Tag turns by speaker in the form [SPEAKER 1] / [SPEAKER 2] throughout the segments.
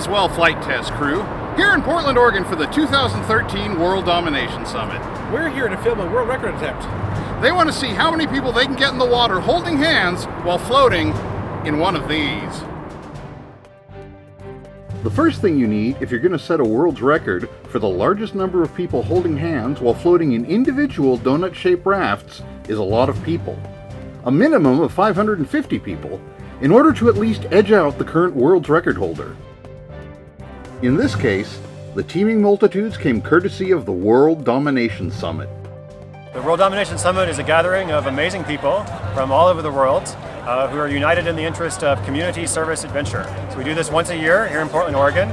[SPEAKER 1] Roswell Flight Test Crew, here in Portland, Oregon for the 2013 World Domination Summit.
[SPEAKER 2] We're here to film a world record attempt.
[SPEAKER 1] They want to see how many people they can get in the water holding hands while floating in one of these. The first thing you need if you're going to set a world's record for the largest number of people holding hands while floating in individual donut-shaped rafts is a lot of people. A minimum of 550 people, in order to at least edge out the current world's record holder. In this case, the teeming multitudes came courtesy of the World Domination Summit.
[SPEAKER 3] The World Domination Summit is a gathering of amazing people from all over the world who are united in the interest of community service adventure. So we do this once a year here in Portland, Oregon.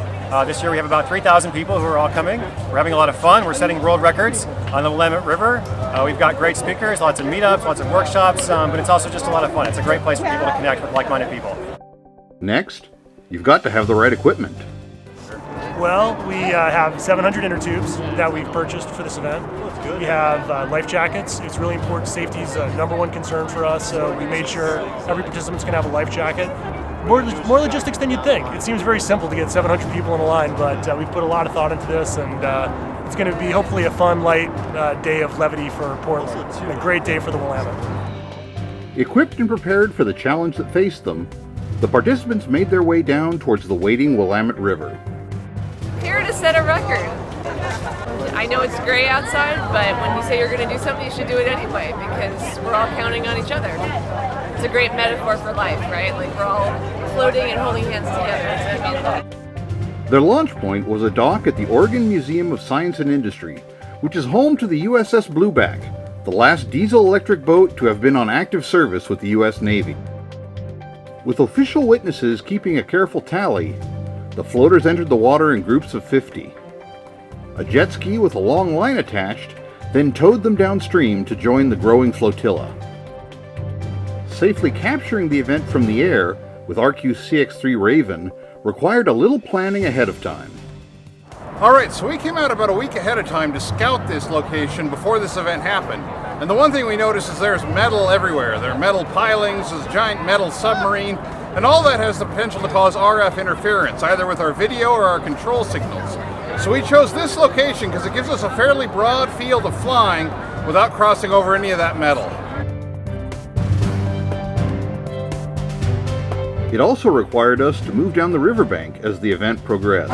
[SPEAKER 3] This year we have about 3,000 people who are all coming. We're having a lot of fun. We're setting world records on the Willamette River. We've got great speakers, lots of meetups, lots of workshops, but it's also just a lot of fun. It's a great place for people to connect with like-minded people.
[SPEAKER 1] Next, you've got to have the right equipment.
[SPEAKER 4] Well, we have 700 inner tubes that we've purchased for this event. We have life jackets. It's really important. Safety is a number one concern for us, so we made sure every participant's going to have a life jacket. More logistics than you'd think. It seems very simple to get 700 people in a line, but we've put a lot of thought into this, and it's going to be hopefully a fun, light day of levity for Portland, and a great day for the Willamette.
[SPEAKER 1] Equipped and prepared for the challenge that faced them, the participants made their way down towards the waiting Willamette River.
[SPEAKER 5] Here to set a record. I know it's gray outside, but when you say you're going to do something, you should do it anyway, because we're all counting on each other. It's a great metaphor for life, right? Like we're all floating and holding hands together as a community.
[SPEAKER 1] Their launch point was a dock at the Oregon Museum of Science and Industry, which is home to the USS Blueback, the last diesel-electric boat to have been on active service with the U.S. Navy. With official witnesses keeping a careful tally, the floaters entered the water in groups of 50. A jet ski with a long line attached then towed them downstream to join the growing flotilla. Safely capturing the event from the air with RQ-CX-3 Raven required a little planning ahead of time. Alright, so we came out about a week ahead of time to scout this location before this event happened. And the one thing we noticed is there's metal everywhere. There are metal pilings, there's a giant metal submarine, and all that has the potential to cause RF interference, either with our video or our control signals. So we chose this location because it gives us a fairly broad field of flying without crossing over any of that metal. It also required us to move down the riverbank as the event progressed.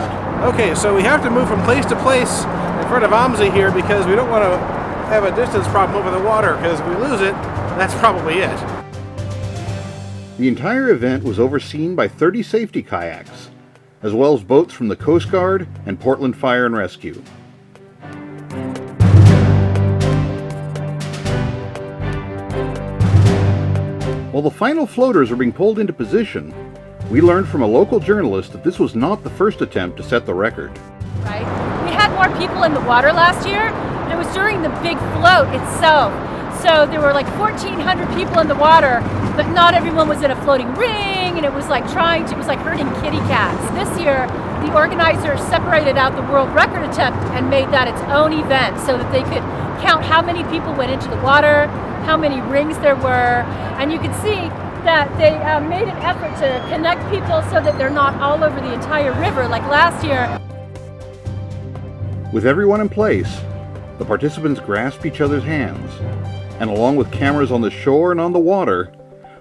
[SPEAKER 2] Okay, so we have to move from place to place in front of OMSI here because we don't want to have a distance problem over the water, because if we lose it, that's probably it.
[SPEAKER 1] The entire event was overseen by 30 safety kayaks, as well as boats from the Coast Guard and Portland Fire and Rescue. While the final floaters were being pulled into position, we learned from a local journalist that this was not the first attempt to set the record.
[SPEAKER 6] Right? We had more people in the water last year, and it was during the big float itself. So there were like 1,400 people in the water, but not everyone was in a floating ring, and it was like herding kitty cats. This year, the organizers separated out the world record attempt and made that its own event so that they could count how many people went into the water, how many rings there were, and you can see that they made an effort to connect people so that they're not all over the entire river like last year.
[SPEAKER 1] With everyone in place, the participants grasped each other's hands, and along with cameras on the shore and on the water,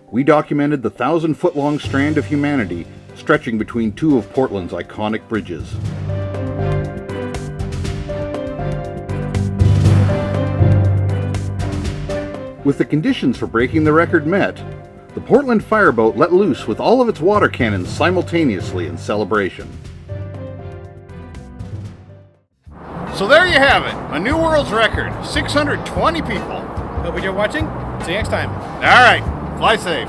[SPEAKER 1] we documented the 1,000-foot-long strand of humanity stretching between two of Portland's iconic bridges. With the conditions for breaking the record met, the Portland fireboat let loose with all of its water cannons simultaneously in celebration. So there you have it, a new world's record, 620 people.
[SPEAKER 2] Hope you're watching. See you next time.
[SPEAKER 1] All right, fly safe.